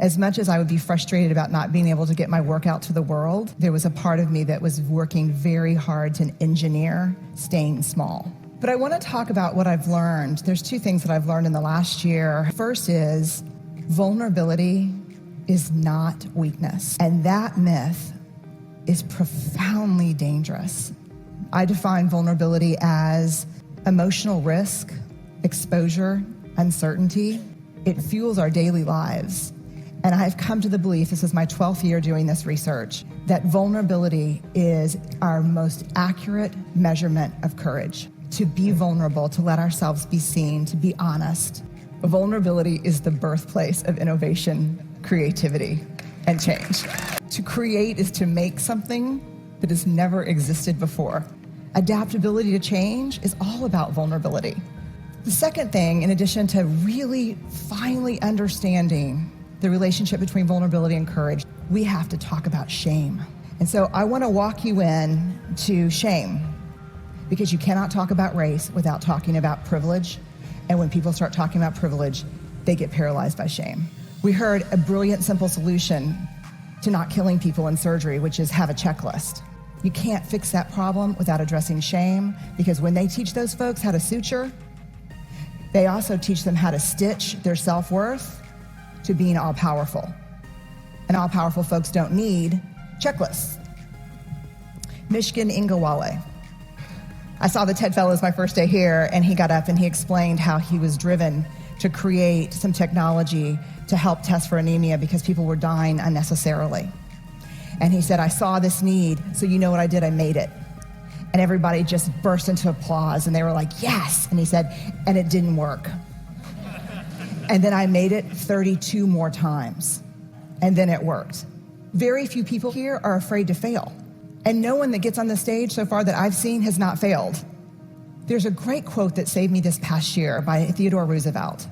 As much as I would be frustrated about not being able to get my work out to the world, there was a part of me that was working very hard to engineer staying small. But I want to talk about what I've learned. There's two things that I've learned in the last year. First is vulnerability is not weakness. And that myth is profoundly dangerous. I define vulnerability as emotional risk, exposure, uncertainty. It fuels our daily lives. And I've come to the belief, this is my 12th year doing this research, that vulnerability is our most accurate measurement of courage. To be vulnerable, to let ourselves be seen, to be honest. Vulnerability is the birthplace of innovation, creativity, and change. To create is to make something that has never existed before. Adaptability to change is all about vulnerability. The second thing, in addition to really finally understanding the relationship between vulnerability and courage, we have to talk about shame. And so I want to walk you in to shame, because you cannot talk about race without talking about privilege. And when people start talking about privilege, they get paralyzed by shame. We heard a brilliant, simple solution to not killing people in surgery, which is have a checklist. You can't fix that problem without addressing shame, because when they teach those folks how to suture, they also teach them how to stitch their self-worth to being all-powerful. And all-powerful folks don't need checklists. Michigan Ingawale. I saw the TED Fellows my first day here, and he got up and he explained how he was driven to create some technology to help test for anemia because people were dying unnecessarily. And he said, I saw this need, so you know what I did? I made it. And everybody just burst into applause, and they were like, yes! And he said, and it didn't work. And then I made it 32 more times, and then it worked. Very few people here are afraid to fail. And no one that gets on the stage so far that I've seen has not failed. There's a great quote that saved me this past year by Theodore Roosevelt.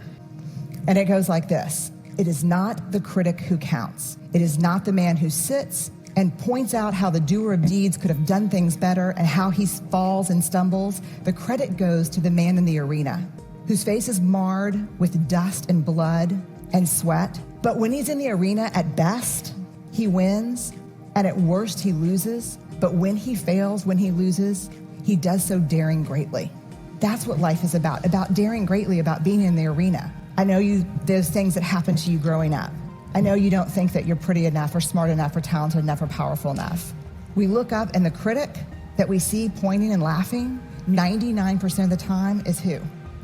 And it goes like this: it is not the critic who counts. It is not the man who sits and points out how the doer of deeds could have done things better and how he falls and stumbles. The credit goes to the man in the arena, whose face is marred with dust and blood and sweat. But when he's in the arena, at best, he wins, and at worst, he loses. But when he fails, when he loses, he does so daring greatly. That's what life is about daring greatly, about being in the arena. I know there's things that happened to you growing up. I know you don't think that you're pretty enough or smart enough or talented enough or powerful enough. We look up, and the critic that we see pointing and laughing, 99% of the time is who?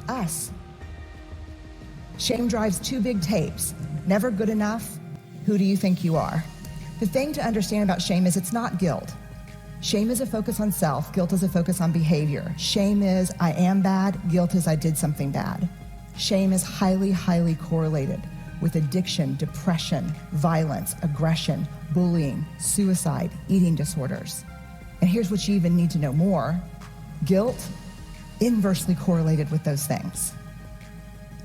Us. Shame drives two big tapes. Never good enough. Who do you think you are? The thing to understand about shame is it's not guilt. Shame is a focus on self. Guilt is a focus on behavior. Shame is I am bad. Guilt is I did something bad. Shame is highly, highly correlated with addiction, depression, violence, aggression, bullying, suicide, eating disorders. And here's what you even need to know more. Guilt, inversely correlated with those things.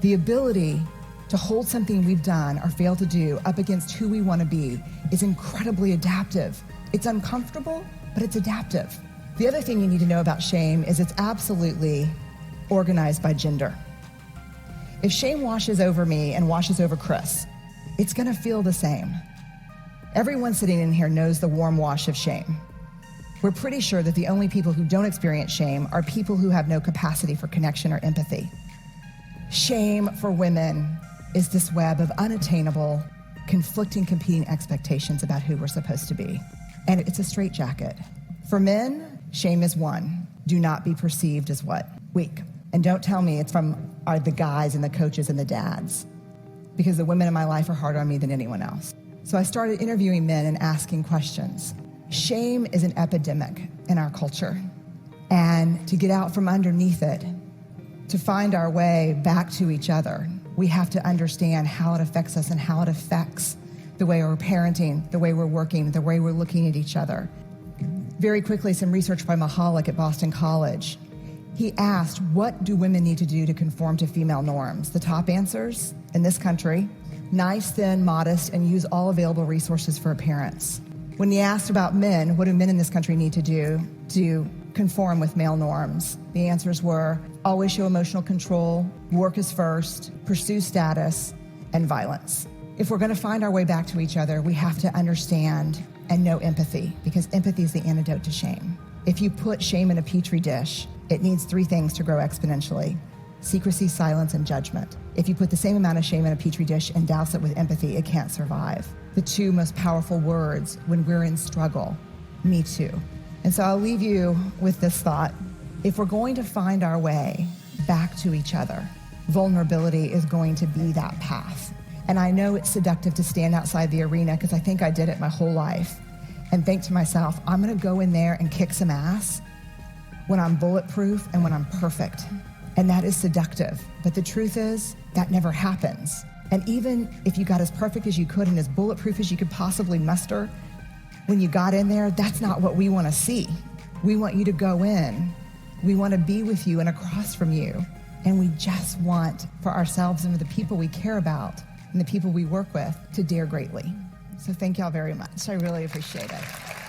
The ability to hold something we've done or failed to do up against who we want to be is incredibly adaptive. It's uncomfortable, but it's adaptive. The other thing you need to know about shame is it's absolutely organized by gender. If shame washes over me and washes over Chris, it's gonna feel the same. Everyone sitting in here knows the warm wash of shame. We're pretty sure that the only people who don't experience shame are people who have no capacity for connection or empathy. Shame for women is this web of unattainable, conflicting, competing expectations about who we're supposed to be. And it's a straitjacket. For men, shame is one. Do not be perceived as what? Weak. And don't tell me it's from the guys and the coaches and the dads, because the women in my life are harder on me than anyone else. So I started interviewing men and asking questions. Shame is an epidemic in our culture. And to get out from underneath it, to find our way back to each other, we have to understand how it affects us and how it affects the way we're parenting, the way we're working, the way we're looking at each other. Very quickly, some research by Mahalik at Boston College. He asked, what do women need to do to conform to female norms? The top answers in this country: nice, thin, modest, and use all available resources for appearance. When he asked about men, what do men in this country need to do to conform with male norms? The answers were always show emotional control, work is first, pursue status, and violence. If we're going to find our way back to each other, we have to understand and know empathy, because empathy is the antidote to shame. If you put shame in a petri dish, it needs 3 things to grow exponentially: secrecy, silence, and judgment. If you put the same amount of shame in a petri dish and douse it with empathy, it can't survive. The 2 most powerful words when we're in struggle: me too. And so I'll leave you with this thought. If we're going to find our way back to each other, vulnerability is going to be that path. And I know it's seductive to stand outside the arena, because I think I did it my whole life, and think to myself, I'm going to go in there and kick some ass when I'm bulletproof and when I'm perfect. And that is seductive. But the truth is, that never happens. And even if you got as perfect as you could and as bulletproof as you could possibly muster, when you got in there, that's not what we want to see. We want you to go in. We want to be with you and across from you. And we just want for ourselves and for the people we care about and the people we work with to dare greatly. So thank y'all very much. I really appreciate it.